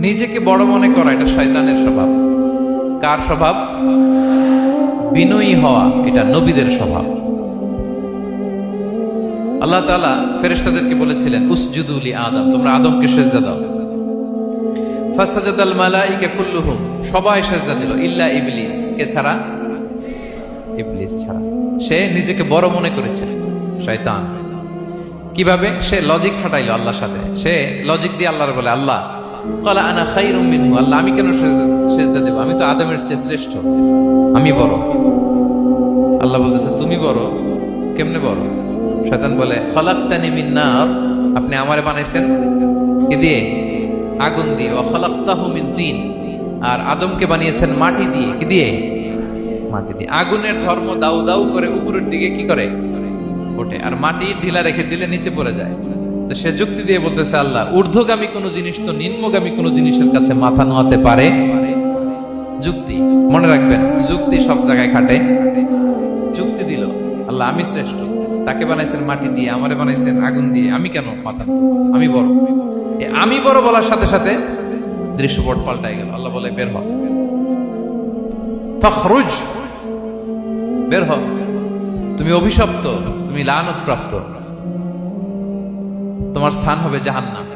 নিজেকে বড় মনে করা এটা শয়তানের স্বভাব। কার স্বভাব? বিনয়ী হওয়া এটা নবীদের স্বভাব। আল্লাহ তাআলা ফেরেশতাদেরকে বলেছিলেন উসজুদু লি আদম, তোমরা আদমকে সিজদা দাও। ফাসাজাদাল মালাইকা কুল্লুহুম, সবাই সিজদা দিল ইল্লা ইবলিস, কে ছাড়া? ইবলিস ছাড়া। সে নিজেকে বড় মনে করেছে, শয়তান। কিভাবে? সে লজিক খাটাইলো আল্লাহর সাথে। সে লজিক দিয়ে আল্লাহর বলে, আল্লাহ ক্বালা আনা খায়রুম মিনহু, আল্লাহ আমি কেন সিজদা দেব? আমি তো আদমের চেয়ে শ্রেষ্ঠ, আমি বড়। আল্লাহ বলতেছে তুমি বড়, কেমনে বড়? শয়তান বলে খলাকতানি মিন নার, আপনি আমারে বানাইছেন কি দিয়ে? আগুন দিয়ে। ওয়া খলাকতাহু মিন তিন, আর আদমকে বানিয়েছেন মাটি দিয়ে। কি দিয়ে? মাটি দিয়ে। আগুনের ধর্ম দাউ দাউ করে উপরের দিকে কি করে? ওঠে, আর মাটি ঢিলা রেখে দিলে নিচে পড়ে যায়। তো সে যুক্তি দিয়ে বলতেছে আল্লাহ ঊর্ধ্বগামী কোন জিনিস তো নিম্নগামী কোন জিনিসের কাছে মাথা নোয়াতে পারে? যুক্তি, মনে রাখবেন, যুক্তি সব জায়গায় খাটে। যুক্তি দিল আল্লাহ আমি শ্রেষ্ঠ, তাকে বানাইছেন মাটি দিয়ে, আমারে বানাইছেন আগুন দিয়ে, আমি কেন মাথা নোয়াবো? আমি বড়। আমি বড় বলার সাথে সাথে দৃশ্যপট পাল্টাই গেল। আল্লাহ বলে বের হ, ফখরুজ, বের হ, তুমি অভিশপ্ত, তুমি লানত প্রাপ্ত, তোমার স্থান হবে জাহান্নাম।